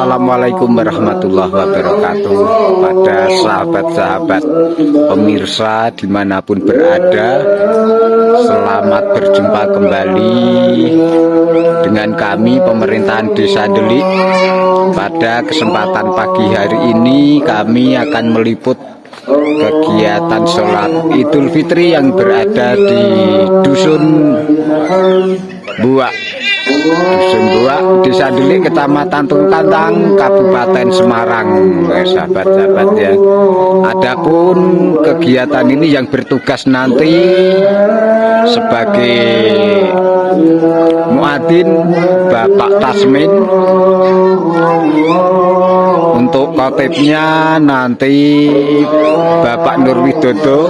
Assalamualaikum warahmatullahi wabarakatuh. Pada sahabat-sahabat pemirsa dimanapun berada, selamat berjumpa kembali dengan kami pemerintahan Desa Delik. Pada kesempatan pagi hari ini kami akan meliput kegiatan sholat Idul Fitri yang berada di Dusun Buak, Desa Delik, Kecamatan Tungkantang, Kabupaten Semarang, sahabat-sahabat ya. Adapun kegiatan ini yang bertugas nanti sebagai muadzin Bapak Tasmin, untuk khotibnya nanti Bapak Nurwidodo,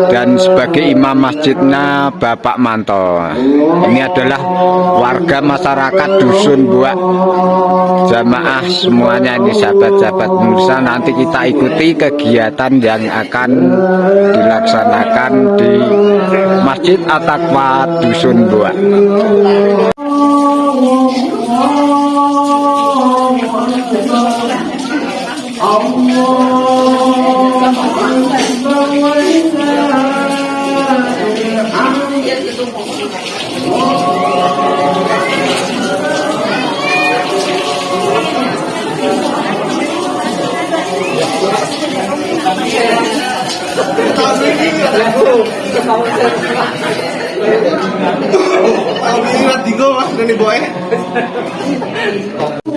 dan sebagai imam masjidnya Bapak Manto. Ini adalah warga masyarakat Dusun Buak, jamaah semuanya ini sahabat-sahabat pemirsa. Nanti kita ikuti kegiatan yang akan dilaksanakan di Masjid At-Taqwa Dusun Buak.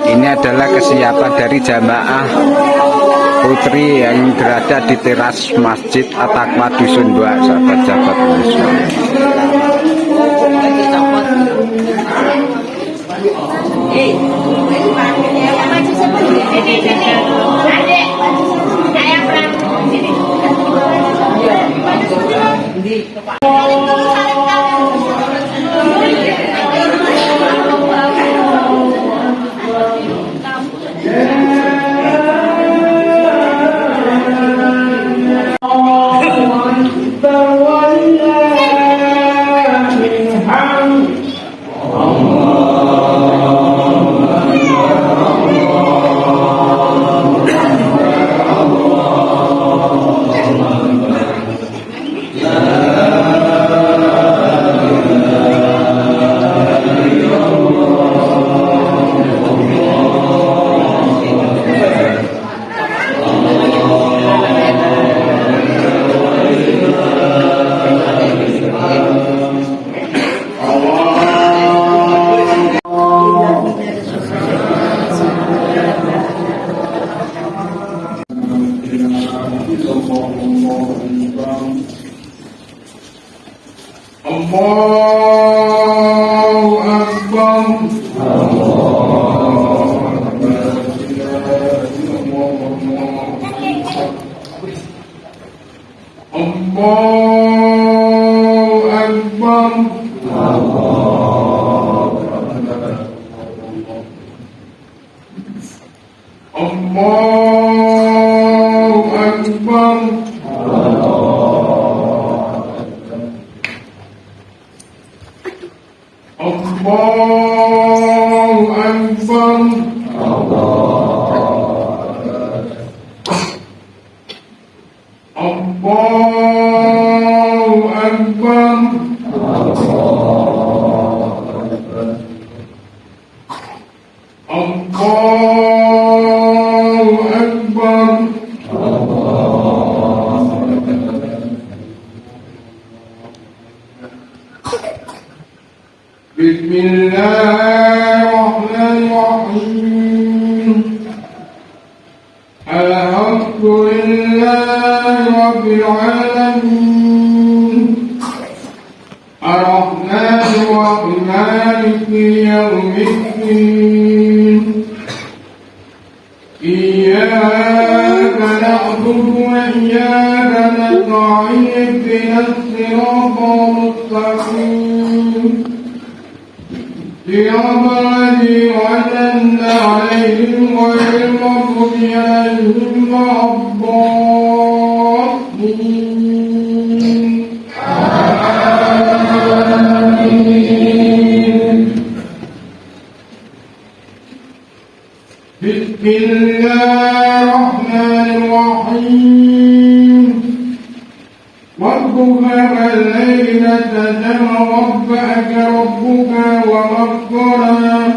Ini adalah kesiapan dari jamaah putri yang berada di teras Masjid At-Taqwa Dusun Buak, sahabat-sahabat pemirsa. Allahu Akbar. Allahu Akbar. Allahu Akbar. Allahu Akbar. Allahu Akbar. Allahu Akbar. Bismillahirrahmanirrahim. Alhamdulillahi Rabbil Alamin. Ar-Rahmanir Rahim, Maliki Yawmiddin. Iyyaka na'budu wa iyyaka nasta'in. Ihdinas siratal mustaqim. صراط الذين أنعمت عليهم غير المغضوب عليهم ولا الضالين. آمين. الله الرحمن الرحيم والضحى والليل سجى ربك ومغفرا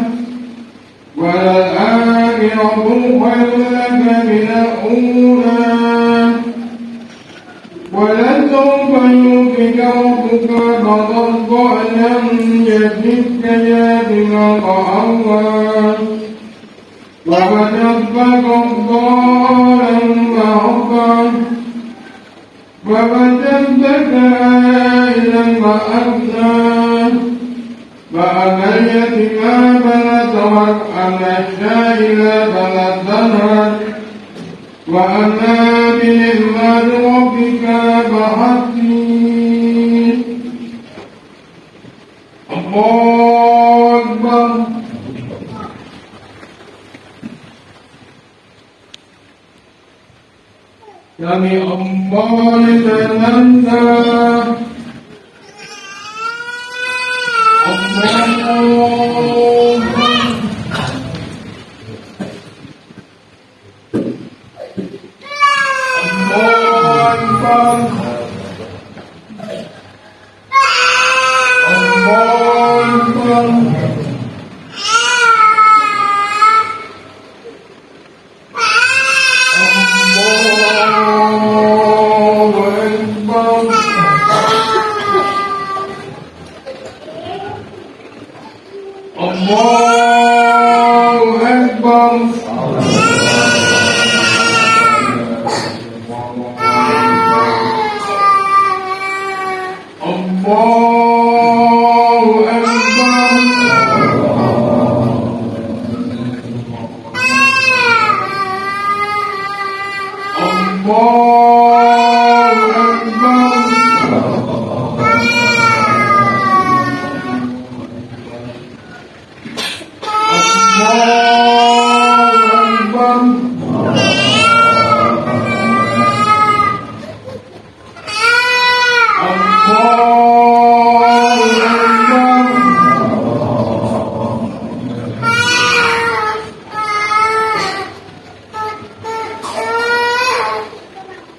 وللآخرة خير لك من الأولى ولسوف يؤتيك ربك فترضى لم يجدك يتيما فآوى ووجدك ضالا فهدى ووجدك عائلا فأغنى فأما اليتيم فلا تقهر وأما السائل فلا تنهر وأما بنعمة ربك فحدث الله أكبر سمع الله لمن حمده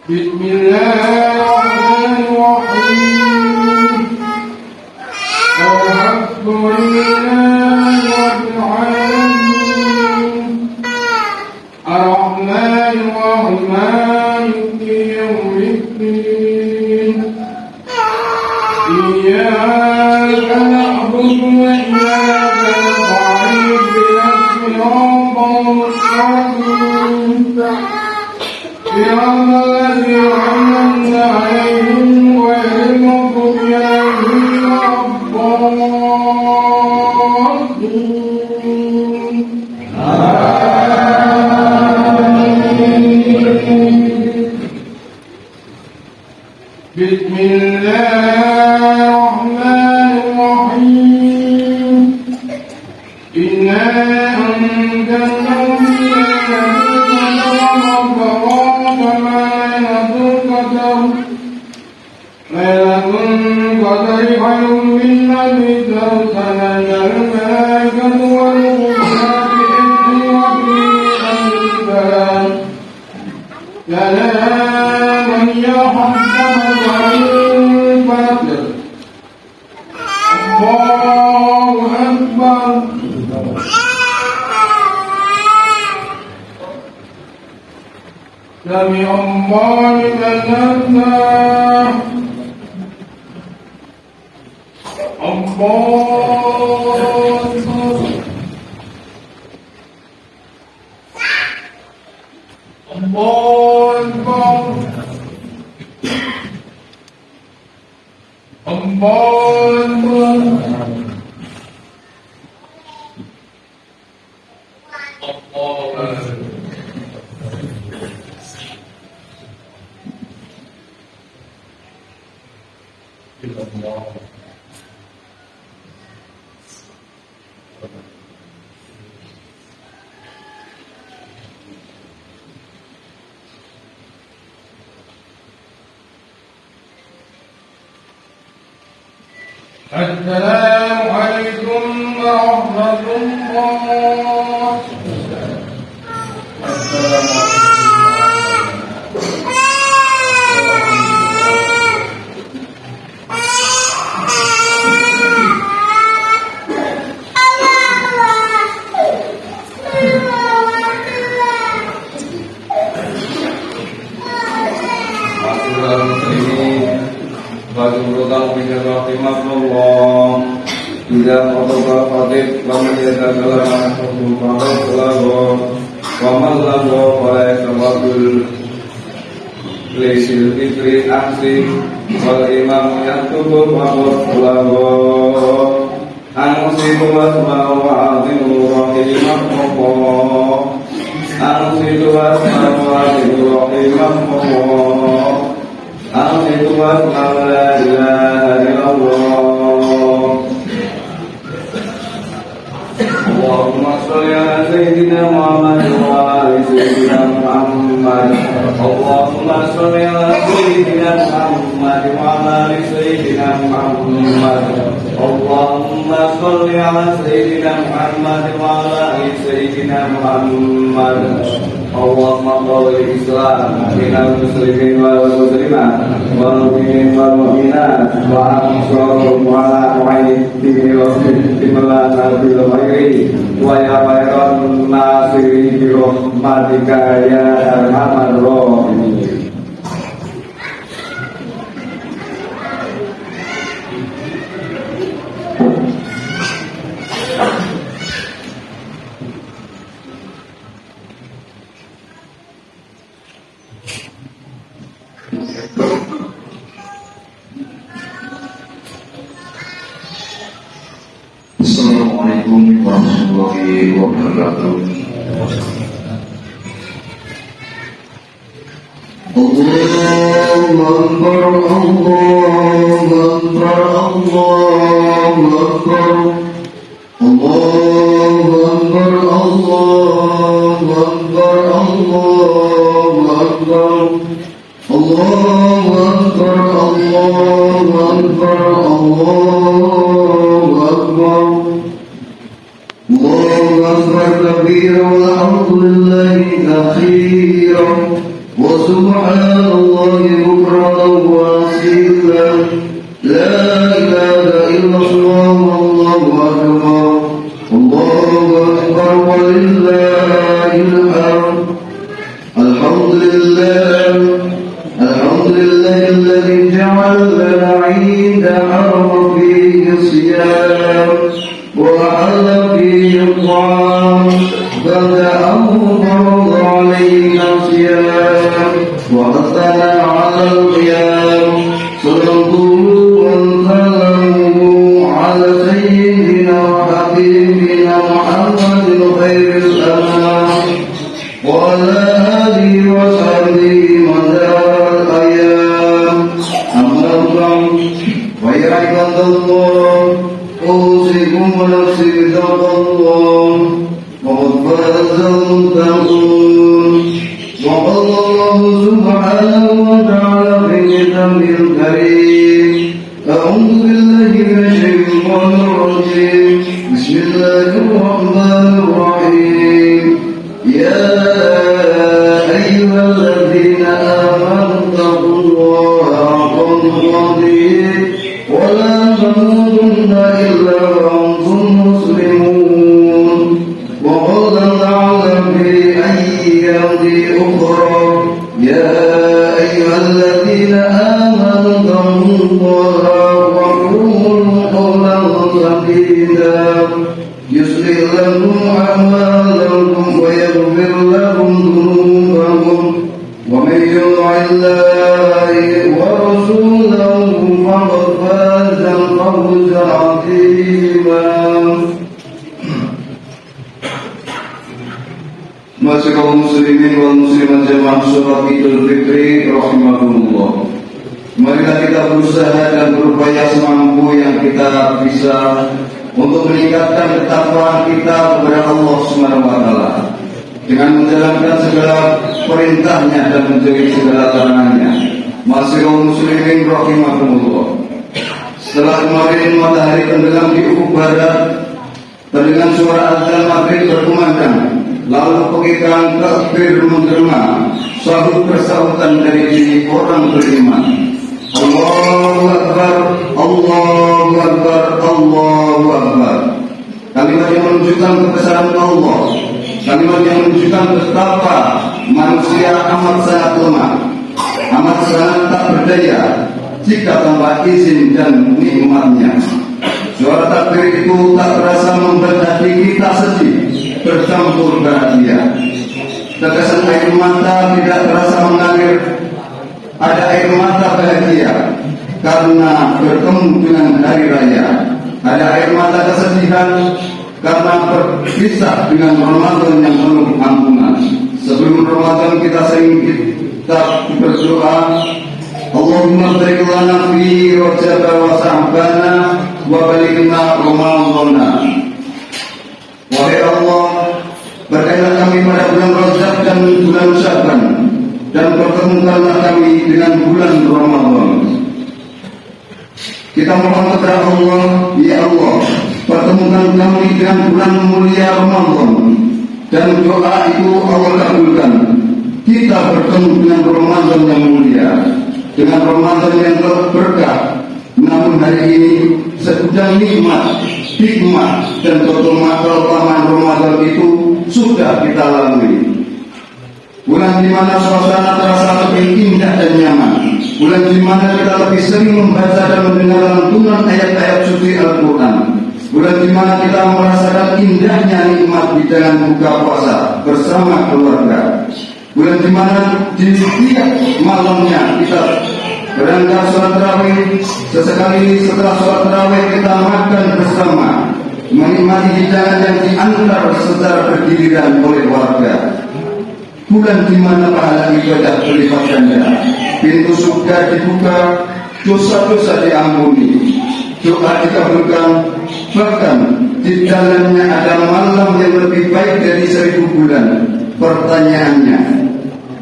بسم الله الرحمن الرحيم الحمد لله رب العالمين الرحمن الرحيم مالك يوم الدين إياك نعبد وإياك نستعين اهدنا الصراط المستقيم صراط الذين أنعمت عليهم غير المغضوب عليهم ولا الضالين بسم الله الرحمن الرحيم إنا أنزلناه في ليلة القدر خير من ألف سنة الملائكة والروح بإذن ربهم السلام سلاما يحكم الفاتح الله أكبر سمع الله لمن حمده السلام عليكم ورحمة الله. Tidak protokol khatib Waman yatadalah Hukum khatib Lago Waman lago Oleh sababul Lisil fitri aksi Wal imam Yatubur Wabur Lago Anusidu asma wa azimu Rahimah Mopo Anusidu asma wa azimu Rahimah Mopo Anusidu asma la ilaha illallah Allahumma sholli ala sayyidina Muhammad wa ala sayyidina Muhammad Allahumma sholli ala sayyidina Muhammad wa ala sayyidina Muhammad Allahumma sholli ala sayyidina Muhammad wa ala sayyidina Muhammad Allahumma qawli Islam minal muslimin wal muslimat wal mu'minin wal mu'minat wa ansarhum ala wa'idini rasul timala nabil khairi wa ya khairan nasiri bi rahmatika ya arhamar rahimin. Assalamualaikum warahmatullahi wabarakatuh. Allahu Akbar, Allahu Akbar, Allahu Akbar, Allahu Akbar, Allahu Akbar, Allahu Akbar, Allahu Akbar, Allahu Akbar, Allahu Akbar. الله أكبر كبيرا والحمد لله كثيرا وسبحان الله بكرة وأصيلا لا إله إلا الله والله أكبر الله أكبر ولله الحمد الحمد لله الذي جعل لنا عيد حرم فيه الصيام وأحل فيه الطعام بدأه فرض علينا الصيام وحثنا على القيام صلوات وسلامه على سيدنا وحبيبنا محمد خير الأنام وعلى آله وصحبه مدى الأيام أما بعد فيا عباد الله أوصيكم ونفسي بتقوى الله وقد فاز المتقون وقال الله سبحانه وتعالى في كتابه الكريم أعوذ بالله من الشيطان الرجيم بسم الله الرحمن الرحيم يا أيها الذين آمنوا اتقوا الله حق تقاته ولا تموتن إلا وأنتم مسلمون وقال تعالى في آيات أخرى يا أيها الذين آمنوا اتقوا الله وقولوا قولا سديدا يصلح لكم أعمالكم ويغفر لكم ذنوبكم ومن يطع الله ورسوله فقد فاز فوزا عظيما. Masih kaum muslimin wal muslimat jamaah sholat Idul Fitri rahimakumullah. Marilah kita berusaha dan berupaya semampu yang kita bisa untuk meningkatkan ketakwaan kita kepada Allah Subhanahu wa taala dengan menjalankan segala perintahnya dan menjauhi segala larangannya. Masih kaum muslimin rahimakumullah. Setelah kemarin matahari tenggelam di ufuk barat, terdengar suara azan maghrib berkumandang, lalu pegang takbir menggema, sahut persahutan dari diri orang beriman. Allahu Akbar, Allahu Akbar, Allahu Akbar. Kalimat yang menunjukkan kebesaran Allah, kalimat yang menunjukkan betapa manusia amat sangat lemah, amat sangat tak berdaya jika tanpa izin dan nikmatnya. Suara takbir itu tak terasa membuat hati kita sedih, bercampur bahagia. Tetesan air mata tidak terasa mengalir, ada air mata bahagia karena bertemu dengan hari raya. Ada air mata kesedihan karena berpisah dengan Ramadan yang penuh ampunan. Sebelum Ramadan kita sering kita berdoa, Allahumma barik lana fi Rajab wa Sya'ban wa balighna Ramadan. Wahai Allah, berkailah kami pada bulan Rajab dan bulan Sya'ban, dan pertemukanlah kami dengan bulan Ramadan. Kita mohon kepada Allah, ya Allah, pertemukan kami dengan bulan mulia Ramadan, dan doa itu Allah kabulkan. Kita bertemu dengan Ramadan yang mulia, dengan Ramadan yang berkah. Namun hari ini sedang nikmat, hikmah dan keutamaan Ramadan itu sudah kita lalui. Bulan di mana suasana terasa lebih indah dan nyaman. Bulan di mana kita lebih sering membaca dan mendengar lantunan ayat-ayat suci Al-Quran. Bulan di mana kita merasakan indahnya nikmat di dalam buka puasa bersama keluarga. Bulan di mana di tiap malamnya kita berangkat sholat tarawih, sesekali setelah sholat tarawih kita makan bersama, menikmati hidangan yang diantar secara bergiliran oleh warga. Bulan di mana pahala ibadah berlipat ganda, pintu surga dibuka, dosa-dosa diampuni, doa dikabulkan, bahkan di dalamnya ada malam yang lebih baik dari 1000 bulan. Pertanyaannya,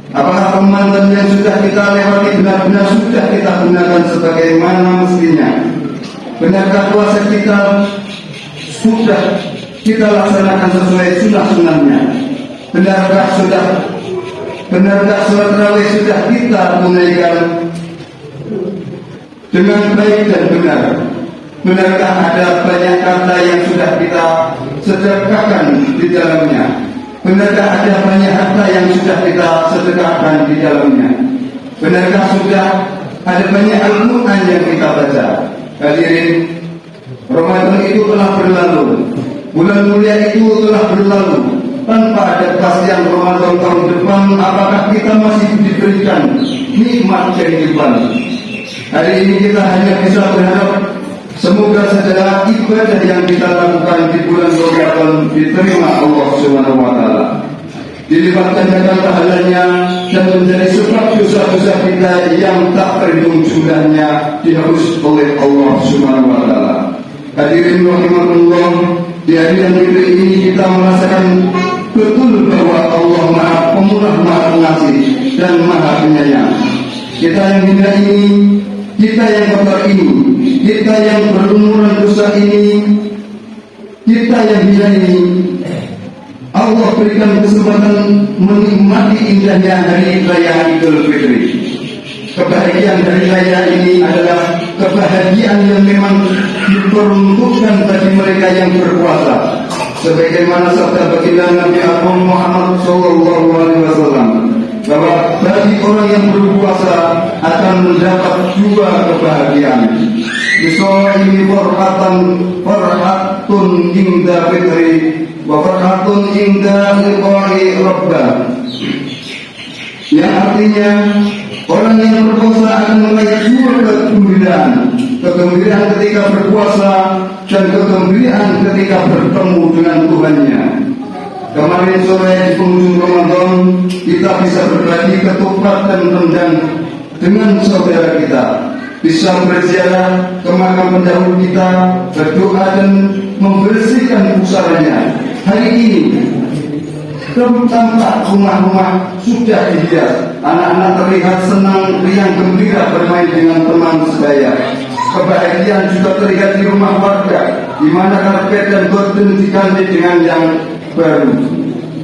apakah Ramadan yang sudah kita lewati benar-benar sudah kita gunakan sebagaimana mestinya? Benarkah puasa kita sudah kita laksanakan sesuai sunnah-sunnahnya? Benarkah sholat tarawih sudah kita tunaikan dengan baik dan benar? Benarkah ada banyak kata yang sudah kita sedekahkan di dalamnya? Benarkah ada banyak harta yang sudah kita sedekahkan di dalamnya? Benarkah sudah ada banyak Al-Quran yang kita baca? Hadirin, Ramadan itu telah berlalu, bulan mulia itu telah berlalu. Tanpa ada kepastian Ramadan tahun depan, apakah kita masih diberikan nikmat kehidupan? Hari ini kita hanya bisa berharap semoga segala ibadah yang kita lakukan di bulan Ramadan diterima Allah Subhanahu wa taala, dilipat gandakan pahalanya dan menjadi sebab dosa-dosa kita yang tak terhitung jumlahnya dihapus oleh Allah Subhanahu wa taala. Hadirin rahimakumullah, di hari yang mulia ini kita merasakan betul bahwa Allah Maha Pemurah, Maha Pengasih dan Maha Penyayang. Kita yang hina ini, kita yang kotor ini, kita yang berumuran dosa ini, kita yang hina ini, Allah berikan kesempatan menikmati indahnya hari raya Idul Fitri. Kebahagiaan hari raya ini adalah kebahagiaan yang memang diperuntukkan bagi mereka yang berpuasa. Sebagaimana sabda baginda Nabi Agung Muhammad SAW, bahwa bagi orang yang berpuasa akan mendapat 2 kebahagiaan. Biso'imi farhatun inda fitri wa farhatun inda liqa'i rabbah. Yang artinya orang yang berpuasa akan meraih 2 kegembiraan. Kegembiraan ketika berpuasa dan kegembiraan ketika bertemu dengan Tuhannya. Kemarin sore di penghujung Ramadan kita bisa berbagi ketupat dan rendang dengan saudara kita, bisa berziarah ke makam pendahulu kita, berdoa dan membersihkan pusaranya. Hari ini tampak rumah-rumah sudah dihias, anak-anak terlihat senang, riang gembira bermain dengan teman sebaya. Kebahagiaan juga terlihat di rumah warga, di mana karpet dan gorden diganti dengan yang baru.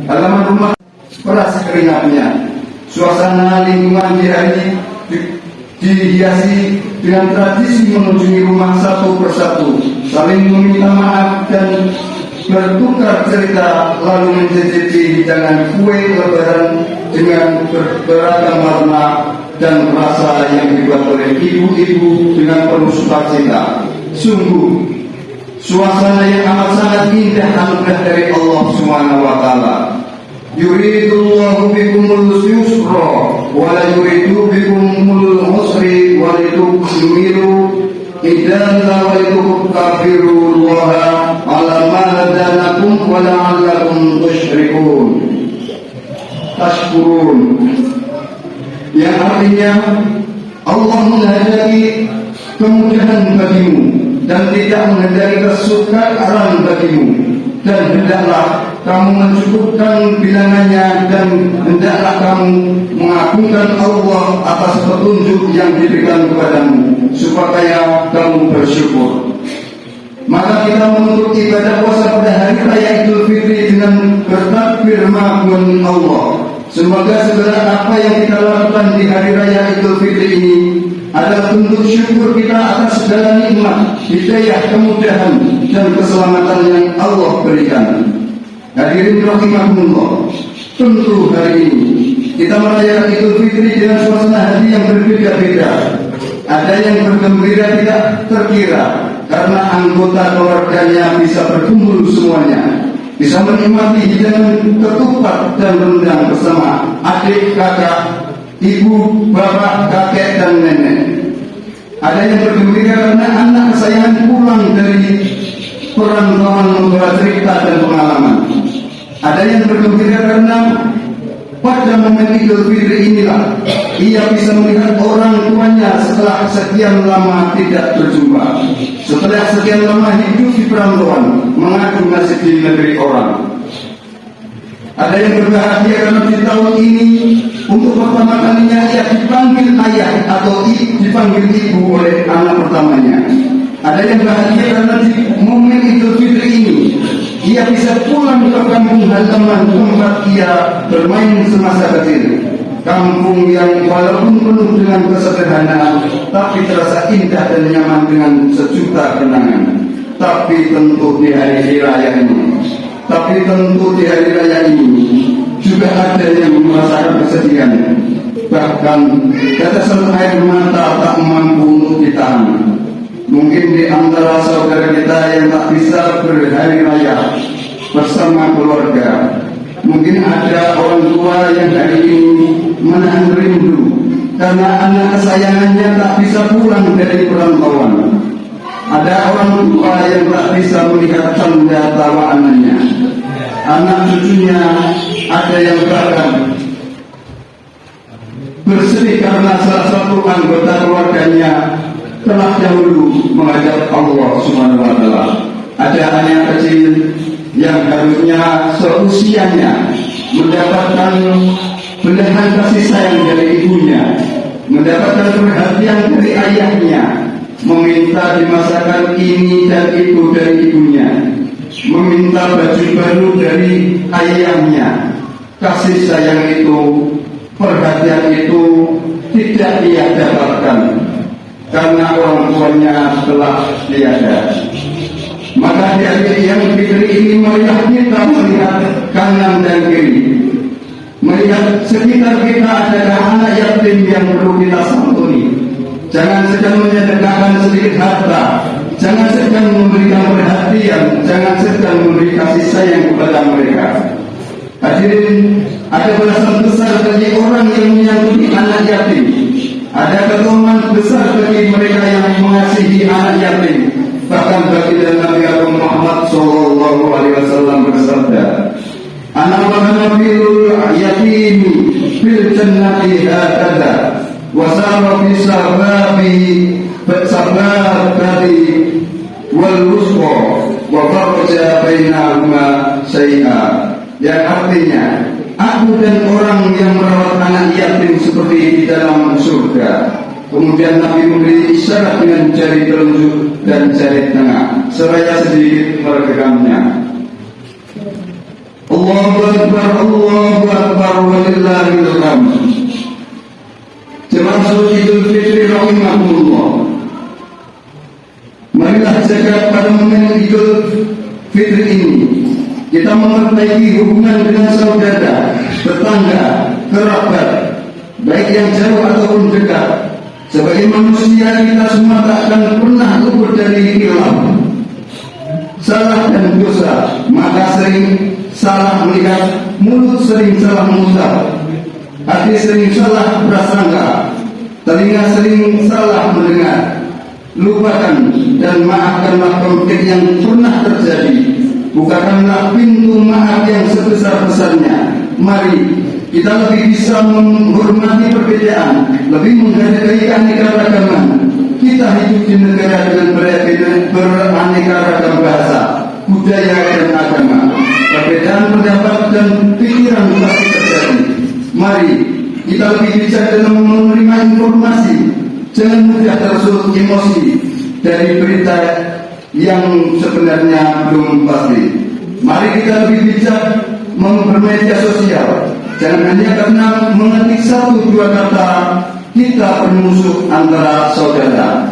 halaman rumah peras keringatnya. Suasana lingkungan di hari ini dihiasi dengan tradisi mengunjungi rumah satu persatu, saling meminta maaf dan bertukar cerita, lalu mencicipi hidangan kue lebaran dengan beragam warna dan rasa yang dibuat oleh ibu-ibu dengan penuh sukacita. Sungguh suasana yang amat sangat indah anugerah dari Allah Subhanahu wa taala. Yuridullahu bikumul yusra wa la yuridu bikumul usri wa litukmilu iddata wa litukabbirullaha ala ma hadanakum wa la'allakum tashkurun. Yang artinya Allah menghendaki kemudahan bagimu dan tidak menghendaki kesukaran bagimu, dan hendaklah kamu mencukupkan bilangannya, dan hendaklah kamu mengagungkan Allah atas petunjuk yang diberikan kepadamu supaya kamu bersyukur. Maka kita menuntut ibadah puasa pada hari raya Idul Fitri dengan bertakbir mengagungkan Allah. Semoga segala apa yang kita lakukan di hari raya Idul Fitri ini adalah bentuk syukur kita atas segala nikmat, hidayah, kemudahan, dan keselamatan yang Allah berikan. Hadirin rahimakumullah, tentu hari ini kita merayakan Idul Fitri dengan suasana hati yang berbeda-beda. Ada yang bergembira tidak terkira karena anggota keluarganya bisa berkumpul semuanya, bisa menikmati hidangan ketupat dan rendang bersama adik, kakak, ibu, bapak, kakek, dan nenek. Ada yang bergembira karena anak kesayangan pulang dari perantauan membawa cerita dan pengalaman. Ada yang bergembira karena pada momen Idul Fitri inilah ia bisa melihat orang tuanya setelah sekian lama tidak berjumpa, setelah sekian lama hidup di perantauan, mengadu nasib di negeri orang. Ada yang berbahagia karena di tahun ini untuk pertama kalinya ia dipanggil ayah atau dipanggil ibu oleh anak pertamanya. Ada yang bahagia karena di momen Idul Fitri ini ia bisa pulang ke kampung halaman tempat ia bermain semasa kecil. Kampung yang walaupun penuh dengan kesederhanaan, tapi terasa indah dan nyaman dengan sejuta kenangan. Tapi tentu di hari raya ini, juga ada yang merasakan kesedihan. Bahkan tetesan air mata tak mampu untuk ditahan. Mungkin di antara saudara kita yang tak bisa berhari raya bersama keluarga, mungkin ada orang tua yang hari ini menahan rindu karena anak kesayangannya tak bisa pulang dari perantauan. Ada orang tua yang tak bisa melihat tanda tawa anaknya, anak cucunya. Ada yang bahkan bersedih karena salah satu anggota keluarganya telah dahulu menghadap Allah Subhanahu wa taala. Ada anak kecil yang harusnya seusianya mendapatkan belahan kasih sayang dari ibunya, mendapatkan perhatian dari ayahnya, meminta dimasakan ini dan itu dari ibunya, meminta baju baru dari ayahnya. Kasih sayang itu, perhatian itu tidak dia dapatkan karena orang tuanya telah tiada. Maka di hari yang Fitri ini melihat kita melihat kanan dan kiri, melihat sekitar kita adalah anak yatim yang perlu kita santuni. Jangan sedang menyedekahkan sedikit harta, jangan sedang memberikan perhatian, jangan sedang memberi kasih sayang kepada mereka. Hadirin, ada balasan besar bagi orang yang menyangkuti anak yatim. Ada keutamaan besar bagi mereka yang mengasihi anak yatim. Bahkan bagi Nabi Muhammad SAW bersabda, "Ana wa fil yatimi fil jannati hakada wa sara fi sababati wal wusqa wa farja bainahuma syai'a." Yang artinya, aku dan orang yang merawat anak yatim seperti di dalam surga. Kemudian Nabi memberi isyarat dengan jari telunjuk dan jari tengah seraya sedikit meregangnya. Allahu Akbar walillahil hamd. Jemaah salat Idul Fitri rahimahullah. Marilah jaga pada momen Idul Fitri ini kita memperbaiki hubungan dengan saudara, tetangga, kerabat, baik yang jauh ataupun dekat. Sebagai manusia kita semua tak akan pernah luput dari khilaf, salah dan dosa. Maka sering salah melihat, mulut sering salah mengucap, hati sering salah prasangka, telinga sering salah mendengar. Lupakan dan maafkanlah konflik yang pernah terjadi. Bukakanlah pintu maaf yang sebesar-besarnya. Mari kita lebih bisa menghormati perbedaan, lebih menghargai keanekaragaman. Kita hidup di negara dengan beraneka ragam bahasa, budaya dan agama. Perbedaan pendapat dan pikiran pasti terjadi. Mari kita lebih bijak dalam menerima informasi. Jangan mudah tersulut emosi dari berita yang sebenarnya belum pasti. Mari kita lebih bijak bermedia sosial. Jangan hanya karena mengetik satu dua kata kita bermusuh antara saudara.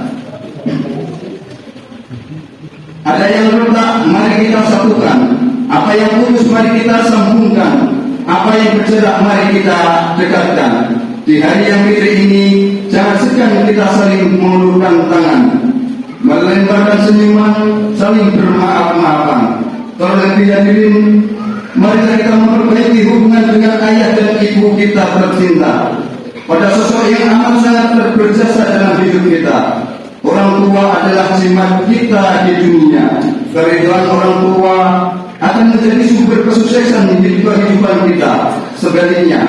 Ada yang retak, mari kita satukan. Apa yang putus, mari kita sambungkan. Apa yang berjarak, mari kita dekatkan. Di hari yang fitri ini, jangan segan kita saling mengulurkan tangan, melemparkan senyuman, saling bermaaf-maafan. Terlebih hadirin, marilah kita memperbaiki hubungan dengan ayah dan ibu kita tercinta. Pada sosok yang amat sangat berjasa dalam hidup kita. Orang tua adalah jimat kita di dunia. Keridhaan orang tua akan menjadi sumber kesuksesan di kehidupan kita. Sebaliknya,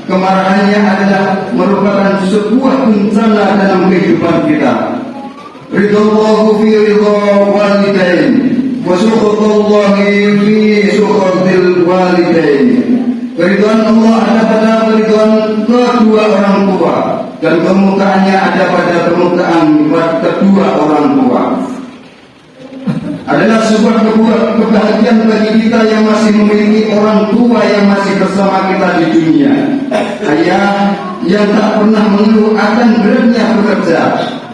kemarahannya adalah merupakan sebuah bencana dalam kehidupan kita. Ridallahu fi ridha walidain wa sukhatullahi fi sukhatil walidain. Keridhaan Allah ada pada keridhaan kedua orang tua, dan kemurkaannya ada pada kemurkaan kedua orang tua. Adalah sebuah kebahagiaan bagi kita yang masih memiliki orang tua yang masih bersama kita di dunia. Ayah yang tak pernah mengeluh akan beratnya bekerja.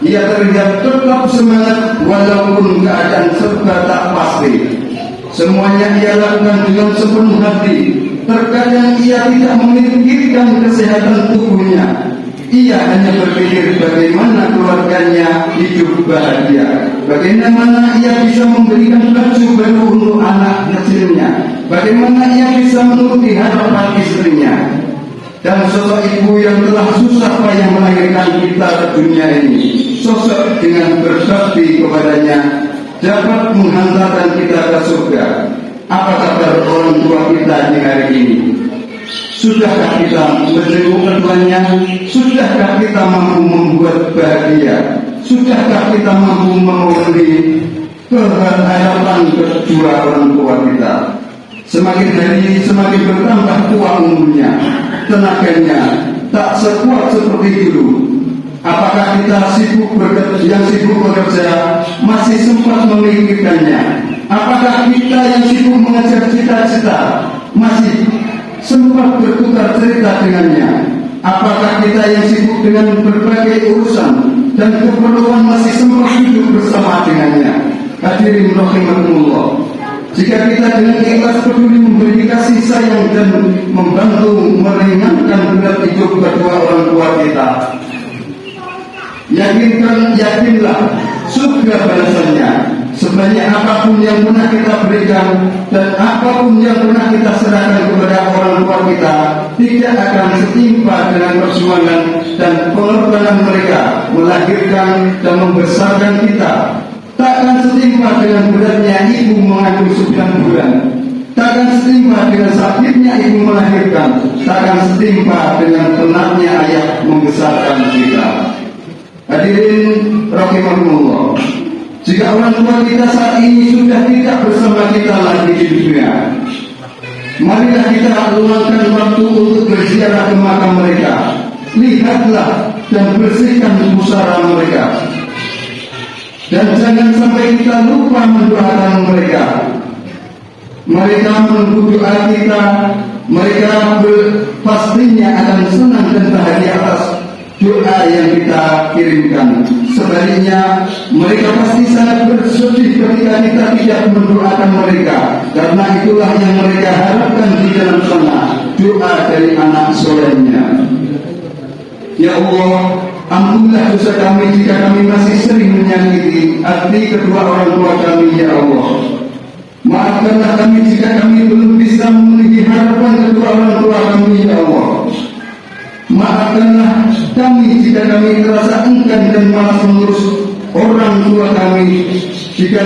Ia terlihat tetap semangat walaupun keadaan serba tak pasti. Semuanya ia lakukan dengan sepenuh hati. Terkadang ia tidak memikirkan kesehatan tubuhnya. Ia hanya berpikir bagaimana keluarganya hidup bahagia, bagaimana ia bisa memberikan baju baru untuk anak kecilnya, bagaimana ia bisa menuruti harapan istrinya. Dan sosok ibu yang telah susah payah melahirkan kita ke dunia ini, sosok dengan berbakti kepadanya dapat menghantarkan kita ke surga. Apa kabar orang tua kita di hari ini? Sudahkah kita menjenguk keduanya? Sudahkah kita mampu membuat bahagia? Sudahkah kita mampu memenuhi keharapan kedua orang tua kita? Semakin hari semakin bertambah tua umurnya, tenaganya tak sekuat seperti dulu. Apakah kita yang sibuk bekerja masih sempat memikirkannya? Apakah kita yang sibuk mengejar cita-cita masih sempat bertukar cerita dengannya? Apakah kita yang sibuk dengan berbagai urusan dan keperluan masih sempat hidup bersama dengannya? Hadirin rahimakumullah, jika kita dengan ikhlas peduli memberi kasih sayang dan membantu meringankan berat hidup kedua orang tua kita, yakinlah surga balasannya. Sebanyak apapun yang pernah kita berikan dan apapun yang pernah kita serahkan kepada orang tua kita, tidak akan setimpa dengan perjuangan dan pengorbanan mereka melahirkan dan membesarkan kita. Tak akan setimpa dengan beratnya ibu mengandung 9 bulan. Tak akan setimpa dengan sakitnya ibu melahirkan. Tak akan setimpa dengan penatnya ayah membesarkan kita. Hadirin rahimakumullah, jika orang tua kita saat ini sudah tidak bersama kita lagi di dunia, marilah kita luangkan waktu untuk berziarah ke makam mereka. Lihatlah dan bersihkan pusara mereka. Dan jangan sampai kita lupa mendoakan mereka. Mereka menunggu doa kita. Mereka pastinya akan senang dan bahagia atas doa yang kita kirimkan. Sebaliknya, mereka pasti sangat bersedih ketika kita tidak mendoakan mereka, karena itulah yang mereka harapkan di dalam sana, doa dari anak solehnya. Ya Allah, ampunilah dosa kami jika kami masih sering menyakiti hati kedua orang tua kami, ya Allah. Maafkanlah kami jika kami belum bisa memenuhi harapan kedua orang tua kami, ya Allah. Maafkanlah kami jika kami terasa enggan dan malas mengurus orang tua kami, jika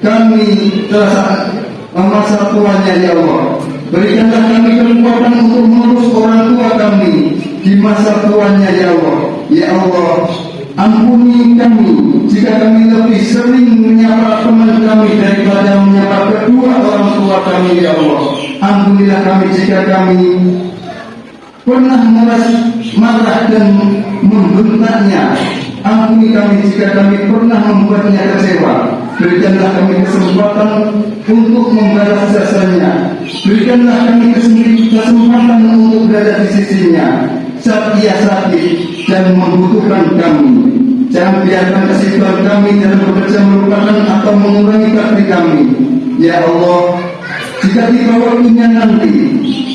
kami terasa masa tuanya, ya Allah. Berikanlah kami kekuatan untuk mengurus orang tua kami di masa tuanya, ya Allah. Ya Allah, ampuni kami jika kami lebih sering menyapa teman kami daripada menyapa kedua orang tua kami, ya Allah. Ampunilah kami jika kami pernah marah dan membentaknya. Ampuni kami jika kami pernah membuatnya kecewa. Berikanlah kami kesempatan untuk membalas jasanya. Berikanlah kami kesempatan untuk berada di sisinya saat ia sakit dan membutuhkan kami. Jangan biarkan kesibukan kami dalam bekerja melupakan atau mengurangi bakti kami. Ya Allah, jika tiba waktunya nanti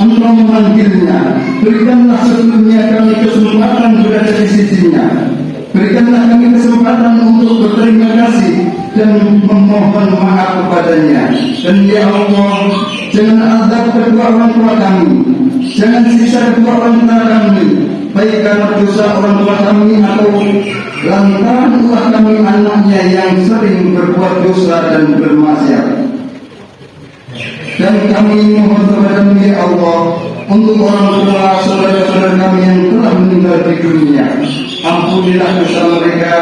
Engkau memanggilnya, berikanlah sebelumnya kami kesempatan berada di sisinya. Berikanlah kami kesempatan untuk berterima kasih dan memohon maaf kepadanya. Dan ya Allah, jangan azab kedua orang tua kami, jangan siksa kedua orang tua kami, baik karena dosa orang tua kami atau lantaran ulah kami anaknya yang sering berbuat dosa dan bermaksiat. Dan kami mohon kepada-Mu, ya Allah, untuk orang tua saudara-saudara kami yang telah meninggal di dunia, ampunilah dosa mereka.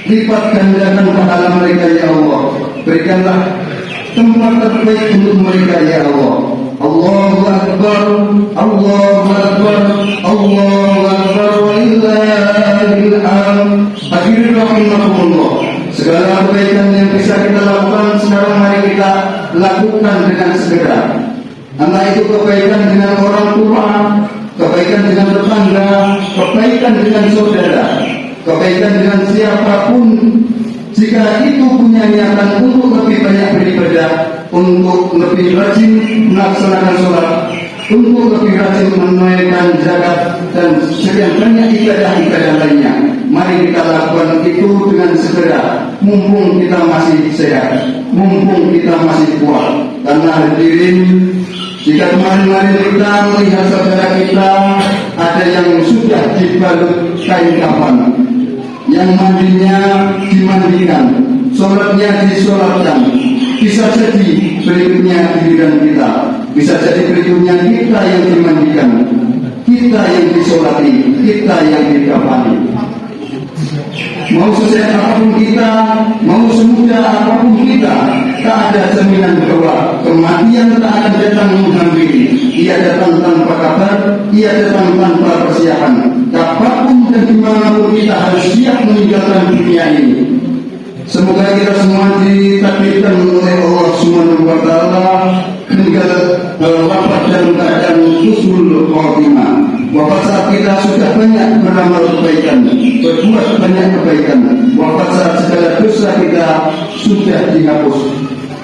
Lipat gandakan pahala mereka, ya Allah. Berikanlah tempat terbaik untuk mereka, ya Allah. Allahu Akbar, Allahu Akbar, Allahu Akbar, walillahil hamd. Hadirin rahimakumullah, segala kebaikan yang bisa kita lakukan sekarang mari kita lakukan dengan segera. Entah itu kebaikan dengan orang tua, kebaikan dengan tetangga, kebaikan dengan saudara, kebaikan dengan siapapun. Jika itu punya niatan untuk lebih banyak beribadah, untuk lebih rajin melaksanakan sholat, untuk lebih rajin menunaikan zakat dan sekian banyak ibadah-ibadah lainnya, mari kita lakukan itu dengan segera, mumpung kita masih sehat, mumpung kita masih kuat. Karena hadirin, jika kemarin-kemarin kita melihat saudara kita ada yang sudah dibalut kain kafan, yang mandinya dimandikan, sholatnya disolatkan, bisa jadi berikutnya giliran kita, bisa jadi berikutnya kita yang dimandikan, kita yang disolati, kita yang dikafani. Mau sesehat apapun kita, mau semudah apapun kita, tak ada jaminan bahwa kematian tak akan datang menghampiri. Ia datang tanpa kabar, ia datang tanpa persiapan. Kapanpun dan dimanapun kita harus siap meninggalkan dunia ini. Semoga kita semua ditakdirkan oleh Allah Subhanahu wa Ta'ala meninggal wafat dalam keadaan husnul khotimah. Wafat saat kita sudah banyak beramal kebaikan, berbuat banyak kebaikan. Wafat saat segala dosa kita sudah dihapus.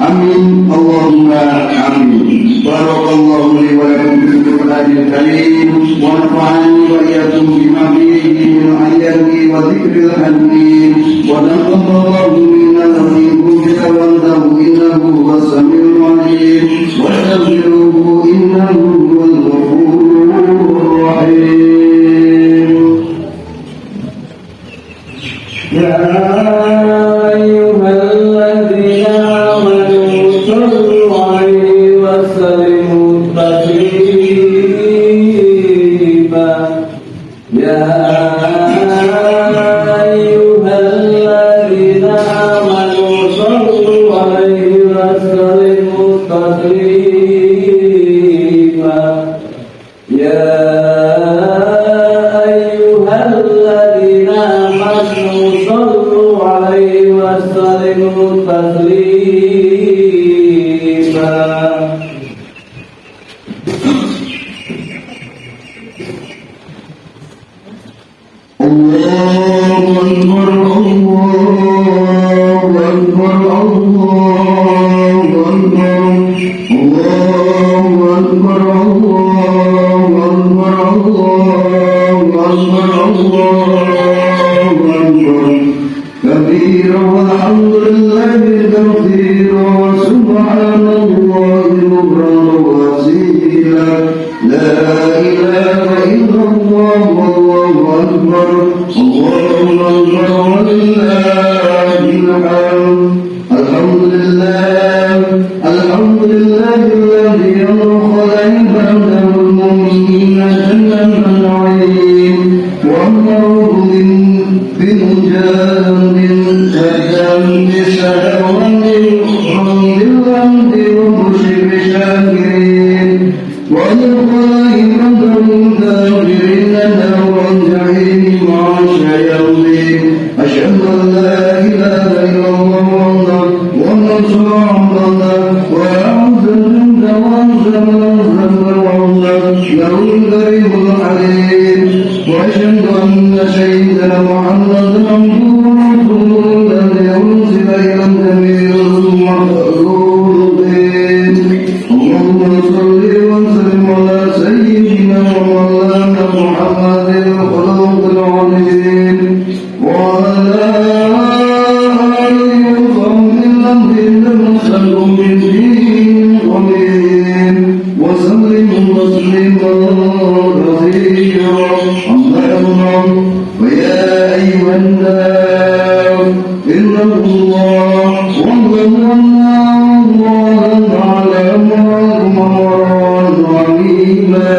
Amin, Allahumma amin. Barakallahu li wa lakum fil Qur'anil karim wa nafa'ani wa iyyakum bima fihi min ayati wa dzikril hakim wa nafa'allahu minna wa minkum bi tawallahu innahu was-sami'ul 'alim wa astaghfiruhu innahu huwal ghafurur rahim. Ya أيها الذين أكبر كبيرا والحمد لله كثيرا وسبحان الله بكرا وأصيلا لا إله إلا الله والله أكبر اللهم أكبر ولله الحمد الحمد لله الذي أدخل عباده المؤمنين جنة النعيم وأمره بمجاهد سجن بشهوة بالحمد وبشر شاكرين وأدخل عباده الكافرين نار الجحيم مع الشياطين أشهد أن لا إله إلا الله ونصر عبده وأعز جند وأنزل له الكريم الحليم وأشهد أن سيدنا محمدا عبده ورسوله الذي أرسل إلى الجميع المخلوقين اللهم صل وسلم على سيدنا ومولانا محمد الخلق العظيم وعلى آله وصحبه الذين أرسلوا بالدين القديم وسلم تسليما كثيرا أما بعد فيا أيها الناس اتقوا الله واعلموا أن الله تعالى معكم أمرا عظيما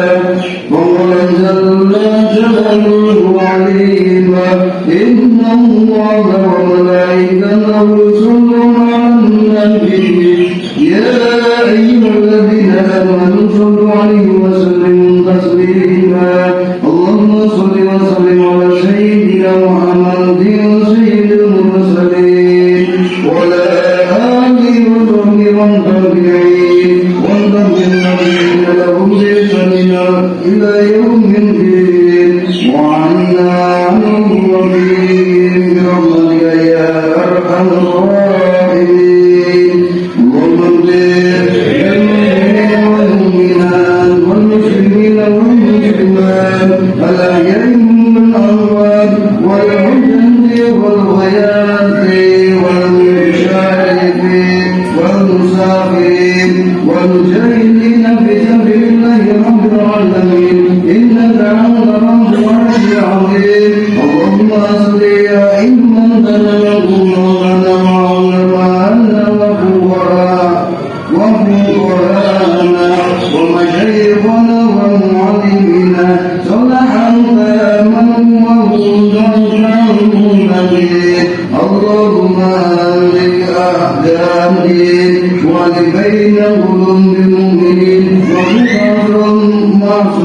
وقد جل جلاله عليما إن الله وملائكته يصلون على النبي يا أيها الذين آمنوا صلوا عليه وسلموا تسليما اللهم صل وسلم على سيدنا محمد سيد المرسلين وعلى آله وصحبه والتابعين والتابعين لهم بإحسان إلى يوم الدين وعنا عنهم وفيهم برحمتك يا أرحم الراحمين اللهم والمؤمنات والمسلمين والمسلمات الأحياء منهم والأموات والحجج والغياث والمشاركين والمسافرين والمجاهدين في سبيل الله رب العالمين إنك أنت رب العرش العظيم اللهم صل أئمتنا وقومنا وعلماءنا وفقهاءنا ومشايخنا ومعلمينا صلحا تاما وهدى مهتدين اللهم أهلك أحزاب الدين ولبين قلوب المؤمنين وفقر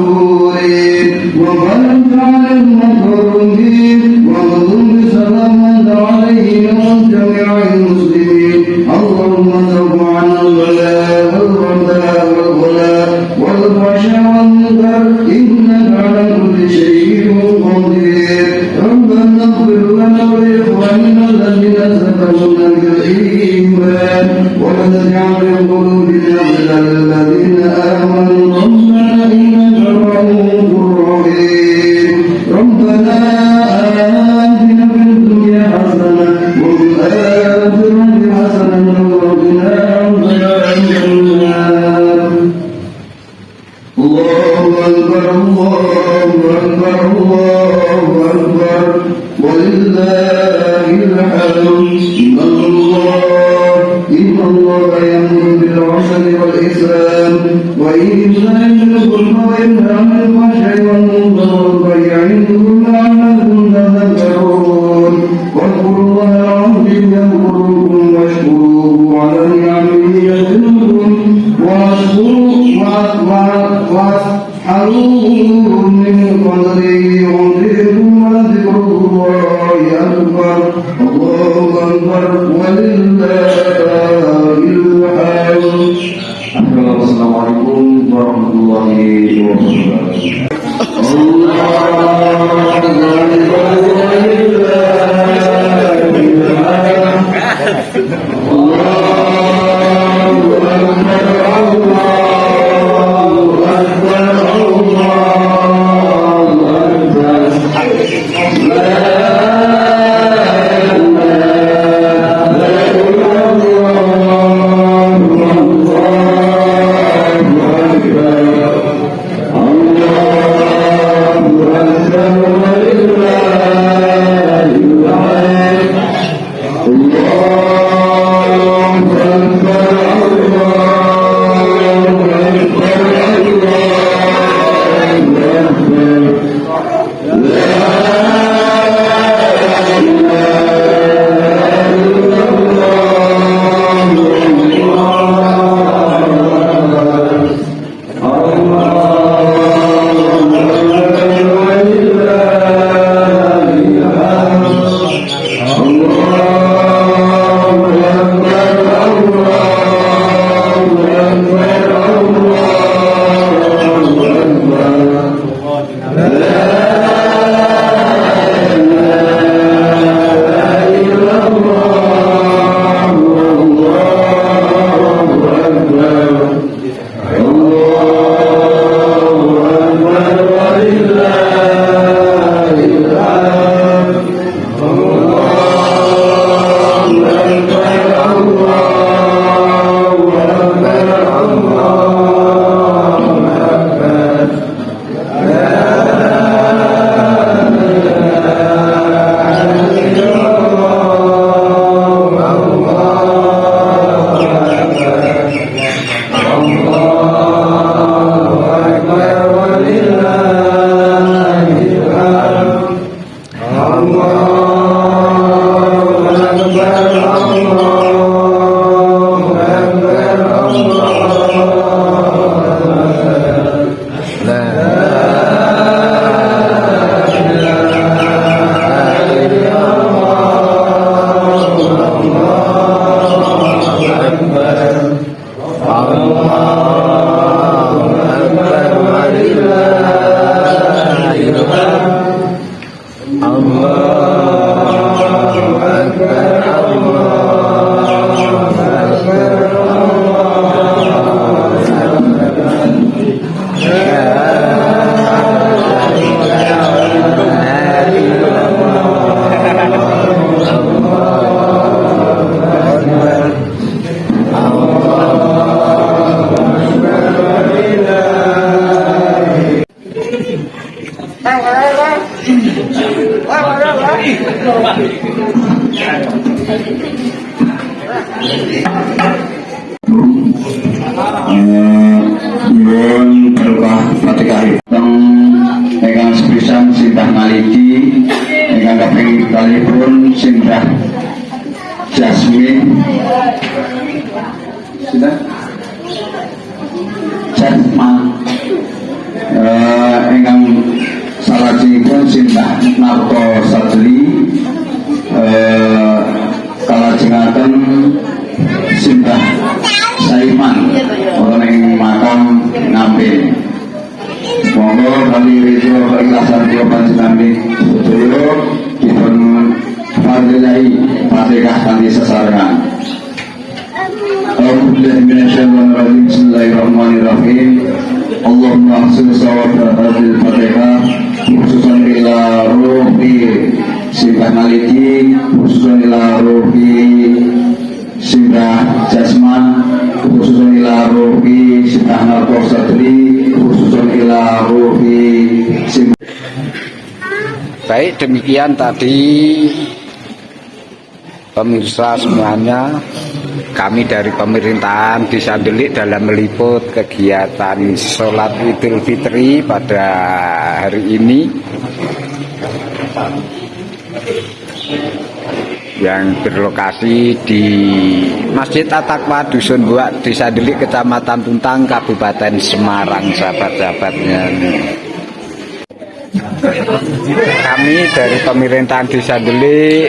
المعصورين وفرج عن المكروبين وغضب بسلامة عليهم وجميع المسلمين اللهم تب عنا البلاء والرداء والغلاء والفحشاء والمنكر إنك على كل شيء قدير ربنا اغفر لنا ولإخواننا الذين سبقونا بالإيمان ولا تجعل في قلوبنا غلا للذين آمنوا ربنا إنك رؤوف رحيم ربنا آتنا في الدنيا حسنة وفي الآخرة حسنة وقنا عذاب النار الله أكبر الله أكبر الله أكبر ولله الحمد إن الله يأمر بالعدل والإحسان وإيتاء ذي القربى وينهى عن الفحشاء والمنكر والبغي يعظكم لعلكم تذكرون واذكروا الله العظيم يذكركم واشكروه على نعمه يزدكم واسألوه من فضله يعطيكم ولذكر الله أكبر الله أكبر ولله الحمد. السلام عليكم ورحمة الله وبركاته. Nyuwun berkah Fatihah ingkang sepisan Sindah Maliki, ingkang kaping kalipun Sindah Jasmine, ingkang salajengipun Sindah Narto Sadli, kalajengaken Sindah Saiman wonten ing makam Ngampin. Monggo kali rejo ikhlasan kula panjenengan sedaya dipun fardhilahi Fatihah kanthi sesarengan. A'udzubillahi minasyaitonir rajim. Bismillahirrahmanirrahim. Allahumma shalli ala hadil Fatihah khususan ila ruhi Sindah Maliki, khususan ila ruhi Sindah Jasman, khususan ila ruhi Sindah Narto Sadri, khususan ila ruhi Sindah. Baik, demikian tadi pemirsa semuanya, kami dari pemerintahan Desa Delik dalam meliput kegiatan sholat Idul Fitri pada hari ini yang berlokasi di Masjid At-Taqwa Dusun Buak, Desa Delik, Kecamatan Tuntang, Kabupaten Semarang, sahabat-sahabatnya. Kami dari pemerintahan Desa Delik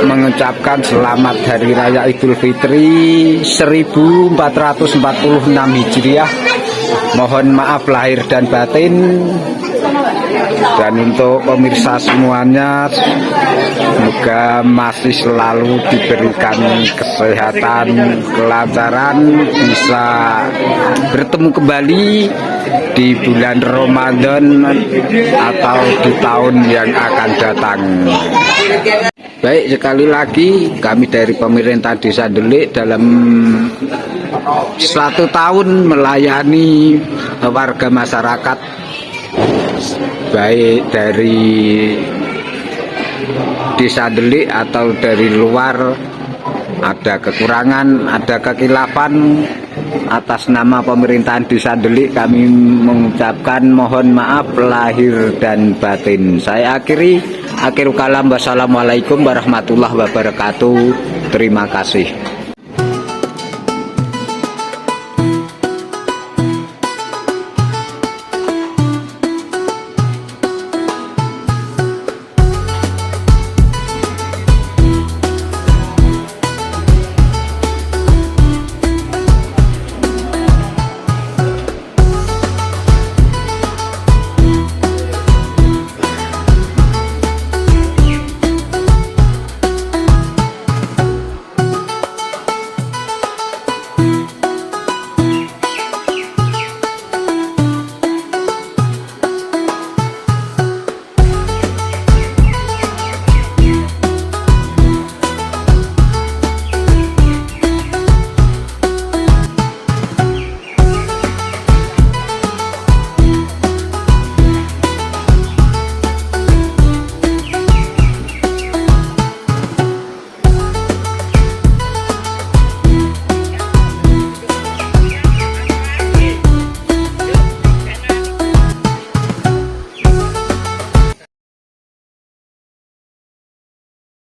mengucapkan selamat Hari Raya Idul Fitri 1446 Hijriah. Mohon maaf lahir dan batin. Dan untuk pemirsa semuanya, semoga masih selalu diberikan kesehatan, kelancaran, bisa bertemu kembali di bulan Ramadan atau di tahun yang akan datang. Baik, sekali lagi kami dari pemerintah Desa Delik dalam 1 tahun melayani warga masyarakat, baik dari Desa Delik atau dari luar, ada kekurangan, ada kekilafan. Atas nama pemerintahan Desa Delik kami mengucapkan mohon maaf lahir dan batin. Saya akhirul kalam, wassalamualaikum warahmatullahi wabarakatuh. Terima kasih.